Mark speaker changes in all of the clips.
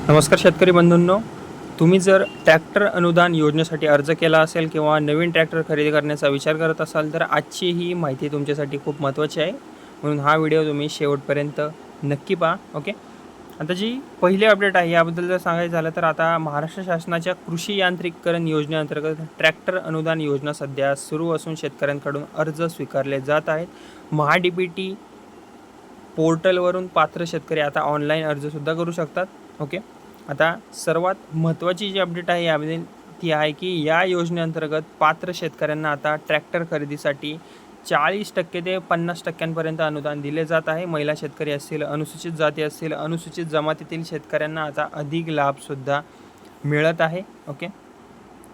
Speaker 1: नमस्कार शेतकरी बंधूंनो, तुम्ही जर ट्रॅक्टर अनुदान योजनेसाठी अर्ज केला असेल किंवा नवीन ट्रॅक्टर खरेदी करण्याचा विचार करत असाल तर आजची ही माहिती तुमच्यासाठी खूप महत्त्वाची आहे. म्हणून हा व्हिडिओ तुम्ही शेवटपर्यंत नक्की पहा. ओके. आता जी पहिली अपडेट आहे याबद्दल जर सांगायचं झालं तर आता महाराष्ट्र शासनाच्या कृषी यांत्रिकीकरण योजनेअंतर्गत ट्रॅक्टर अनुदान योजना सध्या सुरू असून शेतकऱ्यांकडून अर्ज स्वीकारले जात आहेत. महा-डी-बी-टी पोर्टलवरून पात्र शेतकरी आता ऑनलाईन अर्जसुद्धा करू शकतात. ओके. आता सर्वात महत्त्वाची जी अपडेट आहे यामध्ये ती आहे की या योजनेअंतर्गत पात्र शेतकऱ्यांना आता ट्रॅक्टर खरेदीसाठी 40% ते 50% अनुदान दिले जात आहे. महिला शेतकरी असतील, अनुसूचित जाती असतील, अनुसूचित जमातीतील शेतकऱ्यांना आता अधिक लाभसुद्धा मिळत आहे. ओके.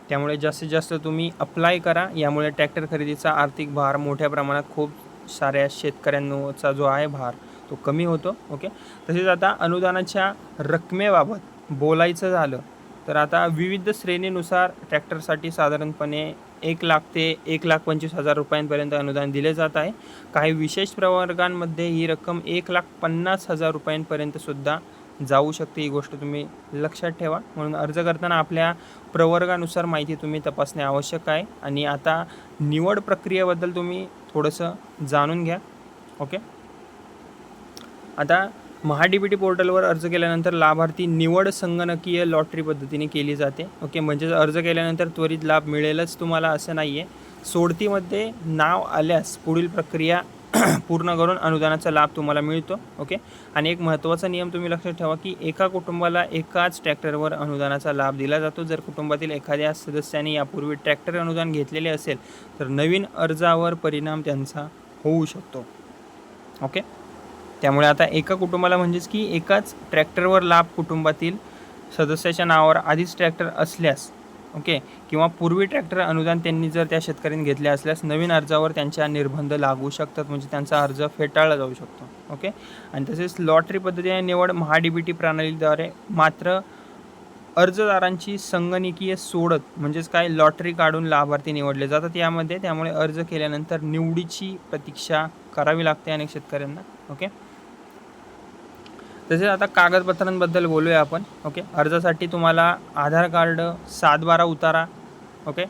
Speaker 1: त्यामुळे जास्तीत जास्त तुम्ही अप्लाय करा. यामुळे ट्रॅक्टर खरेदीचा आर्थिक भार मोठ्या प्रमाणात खूप साऱ्या शेतकऱ्यांचा जो आहे भार तो कमी होतो. ओके. तसेच आता अनुदानाच्या रकमेबाबत बोलायचं झालं तर आता विविध श्रेणीनुसार ट्रॅक्टरसाठी साधारणपणे 1,00,000 ते 1,25,000 रुपयांपर्यंत अनुदान दिले जात आहे. काही विशेष प्रवर्गांमध्ये ही रक्कम 1,50,000 रुपयांपर्यंतसुद्धा जाऊ शकते. ही गोष्ट तुम्ही लक्षात ठेवा. म्हणून अर्ज करताना आपल्या प्रवर्गानुसार माहिती तुम्ही तपासणे आवश्यक आहे. आणि आता निवड प्रक्रियेबद्दल तुम्ही थोडंसं जाणून घ्या. ओके. आता महा-डी-बी-टी पोर्टलवर अर्ज केल्यानंतर लाभार्थी निवड संगणकीय लॉटरी पद्धतीने केली जाते. ओके. म्हणजे अर्ज केल्यानंतर त्वरित लाभ मिळेलच तुम्हाला असं नाही आहे. सोडतीमध्ये नाव आल्यास पुढील प्रक्रिया पूर्ण करून अनुदानाचा लाभ तुम्हाला मिळतो. ओके. आणि एक महत्त्वाचा नियम तुम्ही लक्षात ठेवा की एका कुटुंबाला एकाच ट्रॅक्टरवर अनुदानाचा लाभ दिला जातो. जर कुटुंबातील एखाद्या सदस्याने यापूर्वी ट्रॅक्टर अनुदान घेतलेले असेल तर नवीन अर्जावर परिणाम त्यांचा होऊ शकतो. ओके. त्यामुळे आता एका कुटुंबाला म्हणजेच की एकाच ट्रॅक्टरवर लाभ कुटुंबातील सदस्याच्या नावावर आधीच ट्रॅक्टर असल्यास ओके किंवा पूर्वी ट्रॅक्टर अनुदान त्यांनी जर त्या शेतकऱ्यांनी घेतले असल्यास नवीन अर्जावर त्यांच्या निर्बंध लागू शकतात. म्हणजे त्यांचा अर्ज फेटाळला जाऊ शकतो. ओके. आणि तसेच लॉटरी पद्धतीने निवड महा-डी-बी-टी प्रणालीद्वारे मात्र अर्जदारांची संगणकीय सोडत म्हणजेच काय लॉटरी काढून लाभार्थी निवडले जातात यामध्ये. त्यामुळे अर्ज केल्यानंतर निवडीची प्रतीक्षा करावी लागते अनेक शेतकऱ्यांना. ओके. तसेच आता कागदपत्रांबद्दल बोलूया आपण. ओके. अर्जासाठी तुम्हाला आधार कार्ड, 7/12 उतारा, ओके,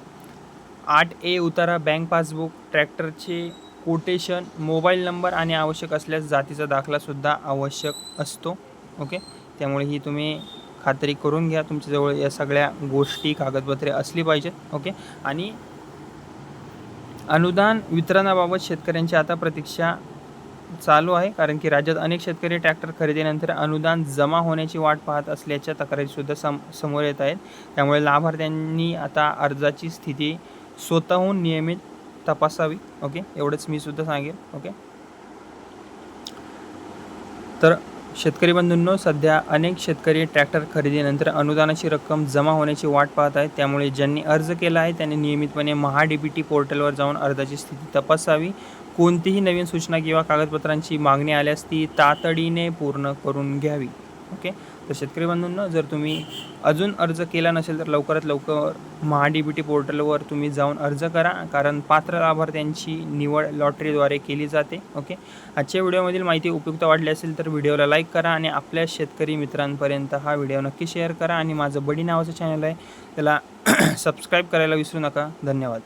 Speaker 1: 8A उतारा, बँक पासबुक, ट्रॅक्टरचे कोटेशन, मोबाईल नंबर आणि आवश्यक असल्यास जातीचा दाखलासुद्धा आवश्यक असतो. ओके. त्यामुळे ही तुम्ही खात्री करून घ्या तुमच्याजवळ या सगळ्या गोष्टी कागदपत्रे असली पाहिजेत. ओके. आणि अनुदान वितरणाबाबत शेतकऱ्यांची आता प्रतीक्षा चालू आहे. कारण की राज्यात अनेक शेतकरी ट्रॅक्टर खरेदीनंतर अनुदान जमा होण्याची वाट पाहत असल्याच्या तक्रारीसुद्धा समोर येत आहेत. त्यामुळे लाभार्थ्यांनी आता अर्जाची स्थिती स्वतःहून नियमित तपासावी. ओके. एवढंच मी सुद्धा सांगेल. ओके. तर शेतकरी बंधूंनो, सध्या अनेक शेतकरी ट्रॅक्टर खरेदीनंतर अनुदानाची रक्कम जमा होण्याची वाट पाहत आहेत. त्यामुळे ज्यांनी अर्ज केला आहे त्यांनी नियमितपणे महा-डी-बी-टी पोर्टलवर जाऊन अर्जाची स्थिती तपासावी. कोणतीही नवीन सूचना किंवा कागदपत्रांची मागणी आल्यास ती तातडीने पूर्ण करून घ्यावी. ओके. तर शेतकरी बंधूंनो, जर तुम्ही अजून अर्ज केला नसेल तर लवकरात लवकर महा-डी-बी-टी पोर्टलवर तुम्ही जाऊन अर्ज करा. कारण पात्र लाभार्थ्यांची निवड लॉटरीद्वारे केली जाते. ओके. आजच्या व्हिडिओमधील माहिती उपयुक्त वाटली असेल तर व्हिडिओला लाईक करा आणि आपल्या शेतकरी मित्रांपर्यंत हा व्हिडिओ नक्की शेअर करा. आणि माझं बडी नावाचं चॅनल आहे त्याला सबस्क्राईब करायला विसरू नका. धन्यवाद.